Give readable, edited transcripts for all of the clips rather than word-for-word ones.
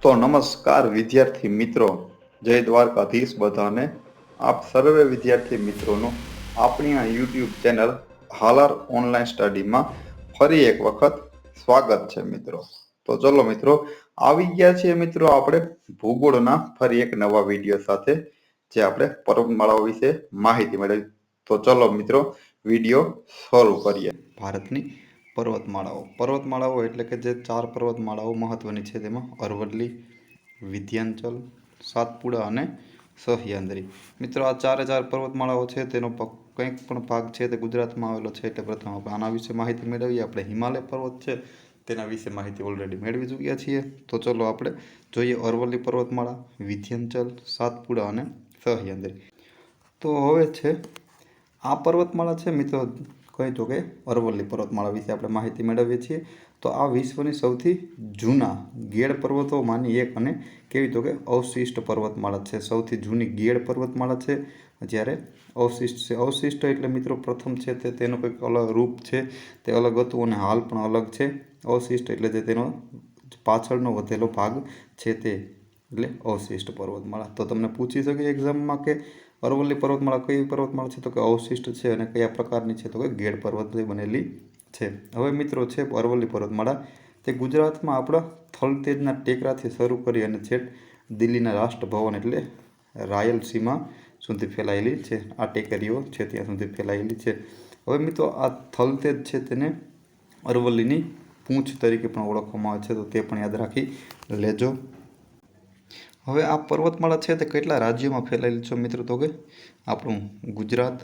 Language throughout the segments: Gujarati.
તો નમસ્કાર વિદ્યાર્થી મિત્રો, જય દ્વારકાધીશ બધાને. આપ સર્વે વિદ્યાર્થી મિત્રોનું આપણી આ યુટ્યુબ ચેનલ હાલાર ઓનલાઈન સ્ટડીમાં ફરી એક વખત સ્વાગત છે મિત્રો. તો ચલો મિત્રો, આવી ગયા છીએ મિત્રો આપણે ભૂગોળના ફરી એક નવા વિડીયો સાથે, જે આપણે પર્વતમાળાઓ વિશે માહિતી મેળવી. તો ચલો મિત્રો, વિડીયો શરૂ કરીએ. ભારતની પર્વતમાળાઓ એટલે કે જે 4 પર્વતમાળાઓ મહત્વની છે તેમાં અરવલ્લી, વિંધ્યાચલ, સાતપુડા અને સહ્યાદ્રી. મિત્રો આ 4 પર્વતમાળાઓ છે તેનો કંઈક પણ ભાગ છે તે ગુજરાતમાં આવેલો છે. એટલે પ્રથમ આપણે આના વિશે માહિતી મેળવીએ. આપણે હિમાલય પર્વત છે તેના વિશે માહિતી ઓલરેડી મેળવી ચૂક્યા છીએ. તો ચલો આપણે જોઈએ અરવલ્લી પર્વતમાળા, વિંધ્યાચલ, સાતપુડા અને સહ્યાદ્રી. તો હવે છે આ પર્વતમાળા છે મિત્રો, કહી તો કે અરવલ્લી પર્વતમાળા વિશે આપણે માહિતી મેળવીએ છીએ. તો આ વિશ્વની સૌથી જૂના ગેડ પર્વતોમાંની એક અને કેવી તો કે અવશિષ્ટ પર્વતમાળા છે. સૌથી જૂની ગેડ પર્વતમાળા છે, જ્યારે અવશિષ્ટ છે. અવશિષ્ટ એટલે મિત્રો પ્રથમ છે તે તેનું કંઈક અલગ રૂપ છે, તે અલગ હતું અને હાલ પણ અલગ છે. અવશિષ્ટ એટલે જે તેનો પાછળનો વધેલો ભાગ છે તે એટલે અવશિષ્ટ પર્વતમાળા. તો તમને પૂછી શકે એક્ઝામમાં કે અરવલ્લી પર્વતમાળા કઈ પર્વતમાળા છે, તો કે અવશિષ્ટ છે. અને કયા પ્રકારની છે, તો કે ગેડ પર્વતથી બનેલી છે. હવે મિત્રો છે અરવલ્લી પર્વતમાળા, તે ગુજરાતમાં આપણા થલતેજના ટેકરાથી શરૂ કરી અને છેક દિલ્હીના રાષ્ટ્રભવન એટલે રાયલસીમા સુધી ફેલાયેલી છે. આ ટેકરીઓ છે ત્યાં સુધી ફેલાયેલી છે. હવે મિત્રો આ થલતેજ છે તેને અરવલ્લીની પૂંછ તરીકે પણ ઓળખવામાં આવે છે, તો તે પણ યાદ રાખી લેજો. હવે આ પર્વતમાળા છે તે કેટલા રાજ્યોમાં ફેલાયેલી છે મિત્રો, તો કે આપણું ગુજરાત,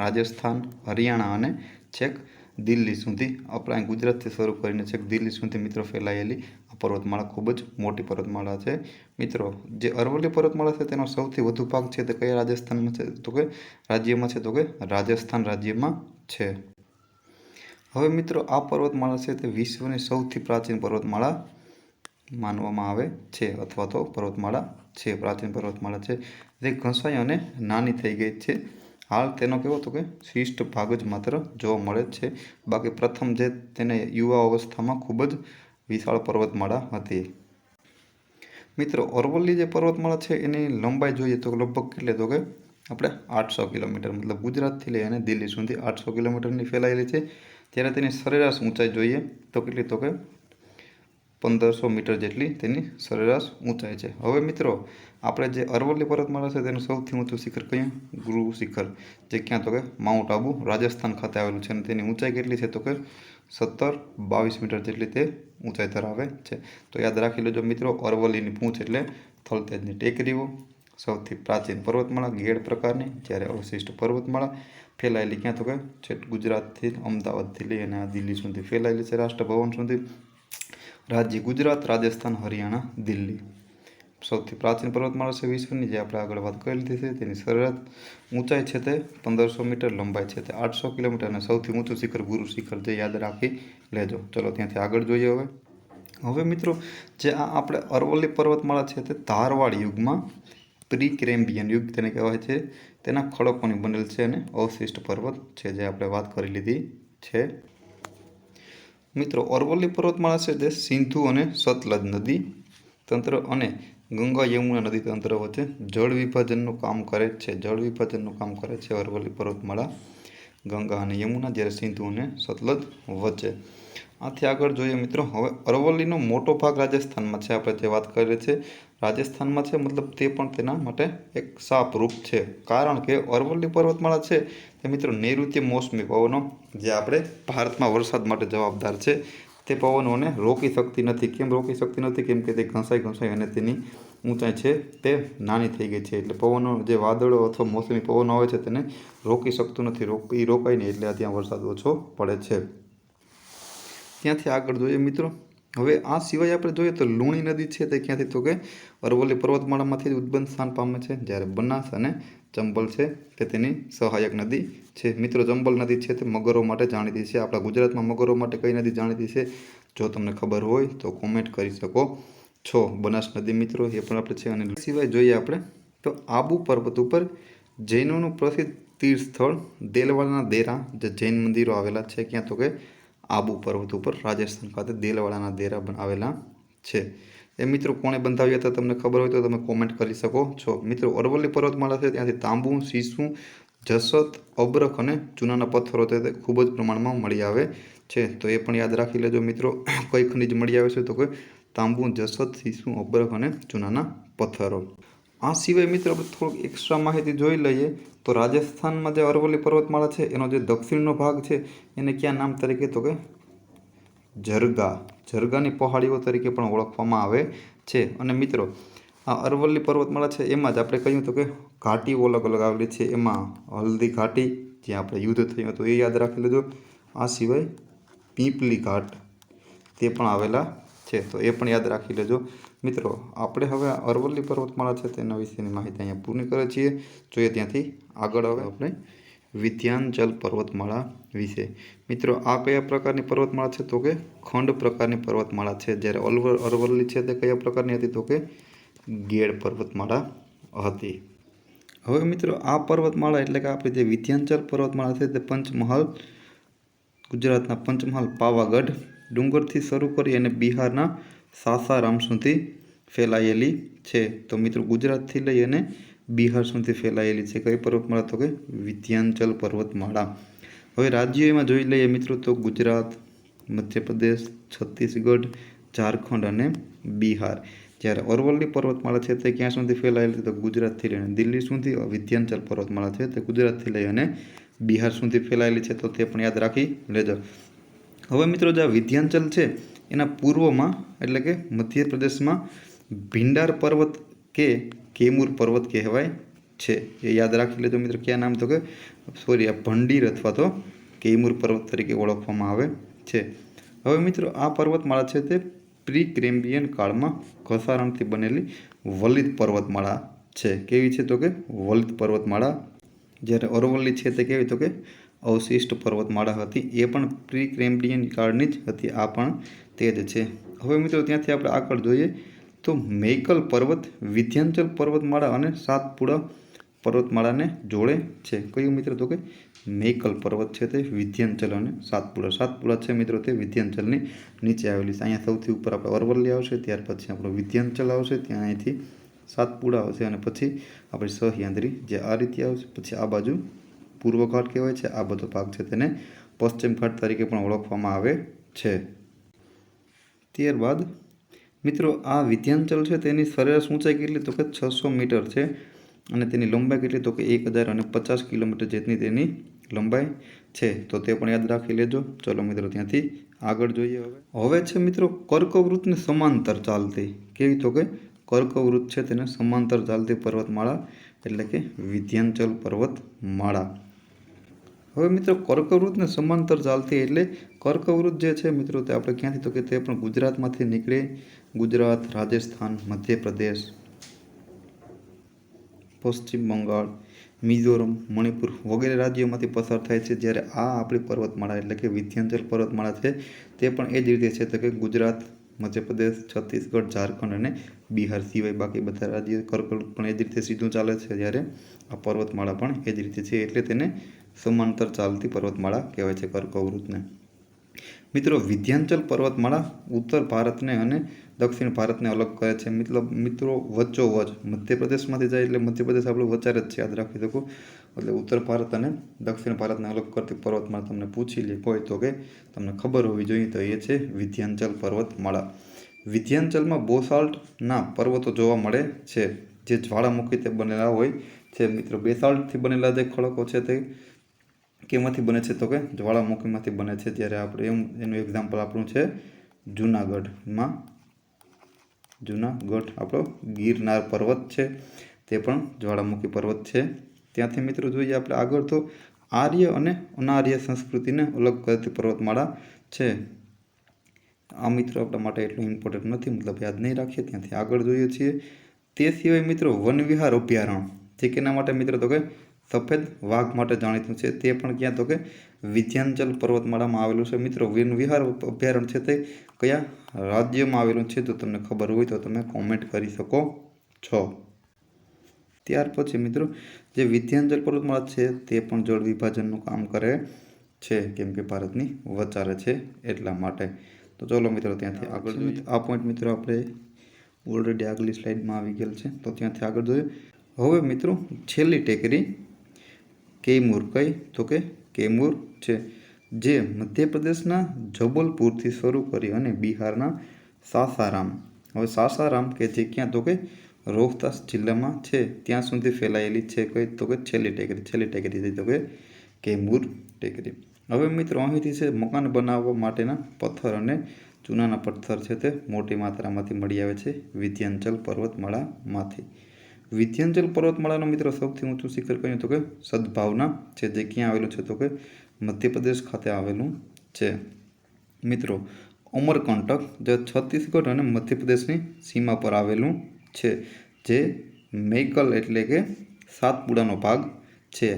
રાજસ્થાન, હરિયાણા અને છેક દિલ્હી સુધી. આપણા ગુજરાતથી શરૂ કરીને છેક દિલ્હી સુધી મિત્રો ફેલાયેલી આ પર્વતમાળા ખૂબ જ મોટી પર્વતમાળા છે મિત્રો. જે અરવલ્લી પર્વતમાળા છે તેનો સૌથી વધુ ભાગ છે તે કયા રાજસ્થાનમાં છે, તો કે રાજ્યમાં છે, તો કે રાજસ્થાન રાજ્યમાં છે. હવે મિત્રો આ પર્વતમાળા છે તે વિશ્વની સૌથી પ્રાચીન પર્વતમાળા માનવામાં આવે છે, અથવા તો પર્વતમાળા છે, પ્રાચીન પર્વતમાળા છે. તે ઘસાઈ અને નાની થઈ ગઈ છે. હાલ તેનો કેવો તો કે શિષ્ટ ભાગ જ માત્ર જોવા મળે છે. બાકી પ્રથમ જે તેને યુવા અવસ્થામાં ખૂબ જ વિશાળ પર્વતમાળા હતી. મિત્રો અરવલ્લી જે પર્વતમાળા છે એની લંબાઈ જોઈએ તો લગભગ કેટલી, તો કે આપણે 800 કિલોમીટર, મતલબ ગુજરાતથી લઈ અને દિલ્હી સુધી 800 કિલોમીટરની ફેલાયેલી છે. ત્યારે તેની સરેરાશ ઊંચાઈ જોઈએ તો કેટલી, તો કે 1500 મીટર જેટલી તેની સરેરાશ ઊંચાઈ છે. હવે મિત્રો આપણે જે અરવલ્લી પર્વતમાળા છે તેનું સૌથી ઊંચું શિખર કયું, ગુરુ શિખર, જે ક્યાં તો કે માઉન્ટ આબુ રાજસ્થાન ખાતે આવેલું છે. અને તેની ઊંચાઈ કેટલી છે, તો કે 17-22 મીટર જેટલી તે ઊંચાઈ ધરાવે છે. તો યાદ રાખી લેજો મિત્રો, અરવલ્લીની પૂંછ એટલે થલતેજની ટેકરીઓ, સૌથી પ્રાચીન પર્વતમાળા ગેડ પ્રકારની, જ્યારે અવશિષ્ટ પર્વતમાળા ફેલાયેલી ક્યાં તો કે છેક ગુજરાતથી અમદાવાદથી લઈ અને દિલ્હી સુધી ફેલાયેલી છે, રાષ્ટ્રભવન સુધી. રાજ્ય ગુજરાત, રાજસ્થાન, હરિયાણા, દિલ્હી. સૌથી પ્રાચીન પર્વતમાળા છે વિશ્વની, જે આપણે આગળ વાત કરેલી છે. તેની સરેરાશ ઊંચાઈ છે તે 1500 મીટર, લંબાઈ છે તે 800 કિલોમીટર અને સૌથી ઊંચું શિખર ગુરુ શિખર, જે યાદ રાખી લેજો. ચલો ત્યાંથી આગળ જોઈએ. હવે મિત્રો જે આ આપણે અરવલ્લી પર્વતમાળા છે તે ધારવાડ યુગમાં, પ્રી કેમ્બ્રિયન યુગ તેને કહેવાય છે, તેના ખડકોની બનેલ છે અને અવશિષ્ટ પર્વત છે, જે આપણે વાત કરી લીધી છે. મિત્રો અરવલ્લી પર્વતમાળા છે તે સિંધુ અને સતલજ નદી તંત્ર અને ગંગા યમુના નદી તંત્ર વચ્ચે જળ વિભાજનનું કામ કરે છે. જળ વિભાજનનું કામ કરે છે અરવલ્લી પર્વતમાળા ગંગા અને યમુના, જ્યારે સિંધુ અને સતલજ વચ્ચે. આથી આગળ જોઈએ મિત્રો. હવે અરવલ્લીનો મોટો ભાગ રાજસ્થાનમાં છે. આપણે જે વાત કરીએ છીએ રાજસ્થાનમાં છે, મતલબ તે પણ તેના માટે એક શાપ રૂપ છે. કારણ કે અરવલ્લી પર્વતમાળા છે તે મિત્રો નૈઋત્ય મોસમી પવનો, જે આપણે ભારતમાં વરસાદ માટે જવાબદાર છે, તે પવનોને રોકી શકતી નથી. કેમ રોકી શકતી નથી? કેમ કે તે ઘસાઈ અને તેની ઊંચાઈ છે તે નાની થઈ ગઈ છે. એટલે પવનો, જે વાદળો અથવા મોસમી પવનો આવે છે તેને રોકી શકતું નથી. એ રોકાય નહીં એટલે ત્યાં વરસાદ ઓછો પડે છે. ત્યાંથી આગળ જોઈએ મિત્રો. હવે આ સિવાય આપણે જોઈએ તો લુણી નદી છે તે ક્યાંથી, તો કે અરવલ્લી પર્વતમાળામાંથી ઉદ્ગમ સ્થાન પામે છે. જ્યારે બનાસ અને ચંબલ છે તે તેની સહાયક નદી છે. મિત્રો ચંબલ નદી છે તે મગરો માટે જાણીતી છે. આપણા ગુજરાતમાં મગરો માટે કઈ નદી જાણીતી છે, જો તમને ખબર હોય તો કોમેન્ટ કરી શકો છો. બનાસ નદી મિત્રો એ પણ આપણે છે. અને સિવાય જોઈએ આપણે તો આબુ પર્વત ઉપર જૈનોનું પ્રસિદ્ધ તીર્થ સ્થળ દેલવાડાના દેરા, જે જૈન મંદિરો આવેલા છે ક્યાં, તો કે આબુ પર્વત ઉપર રાજસ્થાન ખાતે દેલવાડાના દેરા આવેલા છે. એ મિત્રો કોણે બંધાવ્યા હતા તમને ખબર હોય તો તમે કોમેન્ટ કરી શકો છો. મિત્રો અરવલ્લી પર્વતમાળા છે ત્યાંથી તાંબુ, સીસું, જસત, અબરખ અને ચૂનાના પથ્થરો છે તે ખૂબ જ પ્રમાણમાં મળી આવે છે. તો એ પણ યાદ રાખી લેજો મિત્રો. કઈ ખનિજ મળી આવે છે તો કે તાંબુ, જસત, સીસું, અબરખ અને ચૂનાના પથ્થરો. આ સિવાય મિત્રો આપણે થોડુંક એક્સ્ટ્રા માહિતી જોઈ લઈએ તો રાજસ્થાનમાં જે અરવલ્લી પર્વતમાળા છે એનો જે દક્ષિણનો ભાગ છે એને ક્યાં નામ તરીકે તો કે જરગાની પહાડીઓ તરીકે પણ ઓળખવામાં આવે છે. અને મિત્રો આ અરવલ્લી પર્વતમાળા છે એમાં જ આપણે કહ્યું તો કે ઘાટીઓ અલગ અલગ આવેલી છે. એમાં હલ્દી ઘાટી જ્યાં આપણે યુદ્ધ થયું હતું એ યાદ રાખી લેજો. આ સિવાય પીપલી ઘાટ તે પણ આવેલા છે, તો એ પણ યાદ રાખી લેજો. મિત્રો આપણે હવે અરવલ્લી પર્વતમાળા છે તેના વિશેની માહિતી અહીંયા પૂર્ણ કરીએ છીએ. જોઈએ ત્યાંથી આગળ હવે આપણે વિંધ્યાચલ પર્વતમાળા વિશે. મિત્રો આ કયા પ્રકારની પર્વતમાળા છે તો કે ખંડ પ્રકારની પર્વતમાળા છે. જ્યારે અરવલ્લી છે તે કયા પ્રકારની હતી તો કે ગેડ પર્વતમાળા હતી. હવે મિત્રો આ પર્વતમાળા એટલે કે આપણે જે વિંધ્યાચલ પર્વતમાળા છે તે પંચમહાલ, ગુજરાતના પંચમહાલ પાવાગઢ ડુંગરથી શરૂ કરી અને બિહારના સાસારામ સુધી ફેલાયેલી છે. તો મિત્રો ગુજરાતથી લઈ અને બિહાર સુધી ફેલાયેલી છે કઈ પર્વતમાળા તો કે વિંધ્યાચલ પર્વતમાળા. હવે રાજ્યો એમાં જોઈ લઈએ મિત્રો તો ગુજરાત, મધ્યપ્રદેશ, છત્તીસગઢ, ઝારખંડ અને બિહાર. જ્યારે અરવલ્લી પર્વતમાળા છે તે ક્યાં સુધી ફેલાયેલી તો ગુજરાતથી લઈને દિલ્હી સુધી. વિંધ્યાચલ પર્વતમાળા છે તે ગુજરાતથી લઈ અને બિહાર સુધી ફેલાયેલી છે, તો તે પણ યાદ રાખી લેજો. હવે મિત્રો જે વિંધ્યાચલ છે એના પૂર્વમાં એટલે કે મધ્યપ્રદેશમાં ભીંડાર પર્વત કે કેમૂર પર્વત કહેવાય છે. એ યાદ રાખી લેજો મિત્રો. ક્યાં નામ તો કે આ ભંડીર અથવા તો કેમૂર પર્વત તરીકે ઓળખવામાં આવે છે. હવે મિત્રો આ પર્વતમાળા છે તે પ્રી ક્રેમ્બિયન કાળમાં ઘસારણથી બનેલી વલિત પર્વતમાળા છે. કેવી છે તો કે વલિત પર્વતમાળા. જ્યારે અરવલ્લી છે તે કેવી તો કે અવશિષ્ટ પર્વતમાળા હતી. એ પણ પ્રી ક્રેમ્બિયન કાળની જ હતી. આ પણ તે જ છે. હવે મિત્રો ત્યાંથી આપણે આગળ જોઈએ તો મૈકલ પર્વત વિંધ્યાચલ પર્વતમાળા અને સાતપુડા પર્વતમાળાને જોડે છે. કયું મિત્રો તો કે મૈકલ પર્વત છે તે વિંધ્યાચલ અને સાતપુડા છે મિત્રો તે વિંધ્યાચલની નીચે આવેલી છે. અહીંયા સૌથી ઉપર આપણે અરવલ્લી આવશે, ત્યાર પછી આપણું વિંધ્યાચલ આવશે, ત્યાં અહીંથી સાતપુડા આવશે અને પછી આપણે સહ્યાદ્રી જે આ રીતે આવશે. પછી આ બાજુ પૂર્વ ઘાટ કહેવાય છે. આ બધો ભાગ છે તેને પશ્ચિમ ઘાટ તરીકે પણ ઓળખવામાં આવે છે. ત્યારબાદ મિત્રો આ વિંધ્યાચલ છે તેની સરેરાશ ઊંચાઈ કેટલી તો કે 600 મીટર છે અને તેની લંબાઈ કેટલી તો કે 1050 કિલોમીટર જેટલી તેની લંબાઈ છે. તો તે પણ યાદ રાખી લેજો. ચલો મિત્રો ત્યાંથી આગળ જોઈએ. હવે છે મિત્રો કર્કવૃતને સમાંતર ચાલતી કેવી તો કે કર્કવૃત છે તેને સમાંતર ચાલતી પર્વતમાળા એટલે કે વિંધ્યાચલ પર્વતમાળા. હવે મિત્રો કર્કવૃતને સમાંતર ચાલતી એટલે કર્કવૃત જે છે મિત્રો તે આપણે ક્યાંથી તો કે તે પણ ગુજરાતમાંથી નીકળે. ગુજરાત, રાજસ્થાન, મધ્યપ્રદેશ, પશ્ચિમ બંગાળ, મિઝોરમ, મણિપુર વગેરે રાજ્યોમાંથી પસાર થાય છે. જ્યારે આ આપણી પર્વતમાળા એટલે કે વિંધ્યાચલ પર્વતમાળા છે તે પણ એ જ રીતે છે તો કે ગુજરાત, મધ્યપ્રદેશ, છત્તીસગઢ, ઝારખંડ અને બિહાર સિવાય બાકી બધા રાજ્યો કર્કવૃત પણ એ જ રીતે સીધું ચાલે છે. જ્યારે આ પર્વતમાળા પણ એ જ રીતે છે એટલે તેને સમાંતર ચાલતી પર્વતમાળા કહેવાય છે કર્કવૃતને. મિત્રો વિંધ્યાચલ પર્વતમાળા ઉત્તર ભારતને અને દક્ષિણ ભારતને અલગ કરે છે. મિત્રો વચ્ચોવચ મધ્યપ્રદેશમાંથી જાય એટલે મધ્યપ્રદેશ આપણું વચારે જ છે, યાદ રાખી શકો. એટલે ઉત્તર ભારત અને દક્ષિણ ભારતને અલગ કરતી પર્વતમાળા તમને પૂછી લે હોય તો કે તમને ખબર હોવી જોઈએ તો એ છે વિંધ્યાચલ પર્વતમાળા. વિંધ્યાચલમાં બોસાલ્ટના પર્વતો જોવા મળે છે જે જ્વાળામુખીથી બનેલા હોય છે. મિત્રો બેસાલ્ટથી બનેલા જે ખડકો છે તે કેમાંથી બને છે તો કે જ્વાળામુખીમાંથી બને છે. જ્યારે આપણે એનું એક્ઝામ્પલ આપણું છે જૂનાગઢ આપણો ગિરનાર પર્વત છે તે પણ જ્વાળામુખી પર્વત છે. ત્યાંથી મિત્રો જોઈએ આપણે આગળ તો આર્ય અને અનાર્ય સંસ્કૃતિને અલગ કરતી પર્વતમાળા છે. આ મિત્રો આપણા માટે એટલું ઇમ્પોર્ટન્ટ નથી, મતલબ યાદ નહીં રાખીએ. ત્યાંથી આગળ જોઈએ છીએ. તે સિવાય મિત્રો વનવિહાર અભયારણ્ય જે કેના માટે મિત્રો તો કે સફેદ વાઘ માટે જાણીતું છે તે પણ ક્યાં તો કે વિંધ્યાચલ પર્વતમાળામાં આવેલું છે. મિત્રો વનવિહાર અભયારણ્ય છે તે કયા રાજ્યમાં આવેલું છે તો તમને ખબર હોય તો તમે કોમેન્ટ કરી શકો છો. ત્યાર પછી મિત્રો જે વિંધ્યાચલ પર્વતમાળા છે તે પણ જળ વિભાજનનું કામ કરે છે કેમ કે ભારતની વચારે છે એટલા માટે. તો ચલો મિત્રો ત્યાંથી આગળ જોઈએ. આ પોઈન્ટ મિત્રો આપણે ઓલરેડી આગલી સ્લાઇડમાં આવી ગયેલ છે, તો ત્યાંથી આગળ જોઈએ. હવે મિત્રો છેલ્લી ટેકરી કૈમૂર, કઈ તો કે કૈમૂર છે, જે મધ્યપ્રદેશના જબલપુરથી શરૂ કરી અને બિહારના સાસારામ, હવે સાસારામ કે જે ક્યાં તો કે રોહતાસ જિલ્લામાં છે ત્યાં સુધી ફેલાયેલી છે. કઈ તો કે છેલ્લી ટેકરી તો કે કૈમૂર ટેકરી. હવે મિત્રો અહીંથી છે મકાન બનાવવા માટેના પથ્થર અને ચૂનાના પથ્થર છે તે મોટી માત્રામાંથી મળી આવે છે વિંધ્યાચલ પર્વતમાળામાંથી. વિંધ્યાચલ પર્વતમાળાનું મિત્રો સૌથી ઊંચું શિખર કયું તો કે સદભાવના છે, જે ક્યાં આવેલું છે તો કે મધ્યપ્રદેશ ખાતે આવેલું છે. મિત્રો અમરકંટક જે છત્તીસગઢ અને મધ્યપ્રદેશની સીમા પર આવેલું છે, જે મૈકલ એટલે કે સાતપુડાનો ભાગ છે.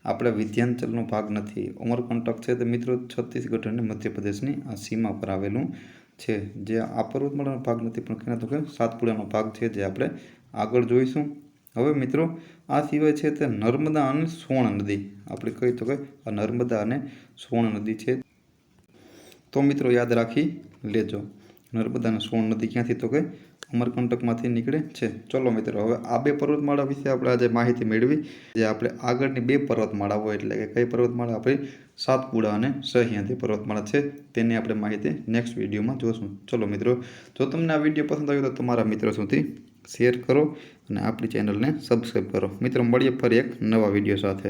આપણે વિંધ્યાચલનો ભાગ નથી. અમરકંટક છે તે મિત્રો છત્તીસગઢ અને મધ્યપ્રદેશની આ સીમા પર આવેલું છે, જે આ પર્વતમાળાનો ભાગ નથી પણ કહેવાય તો કે સાતપુડાનો ભાગ છે, જે આપણે આગળ જોઈશું. હવે મિત્રો આ સિવાય છે તે નર્મદા અને સોણ નદી, આપણે કહી તો કે આ નર્મદા અને સોણ નદી છે, તો મિત્રો યાદ રાખી લેજો. નર્મદા અને સોણ નદી ક્યાંથી તો કે અમરકંટકમાંથી નીકળે છે. ચલો મિત્રો, હવે આ બે પર્વતમાળા વિશે આપણે આજે માહિતી મેળવી. જે આપણે આગળની બે પર્વતમાળાઓ એટલે કે કઈ પર્વતમાળા આપણી સાતપુડા અને સહ્યાદ્રી પર્વતમાળા છે તેની આપણે માહિતી નેક્સ્ટ વિડીયોમાં જોશું. ચલો મિત્રો, જો તમને આ વિડીયો પસંદ આવ્યો તો તમારા મિત્રો સુધી શેર કરો અને આપણી ચેનલને સબસ્ક્રાઈબ કરો. મિત્રો મળીએ ફરી એક નવા વિડીયો સાથે.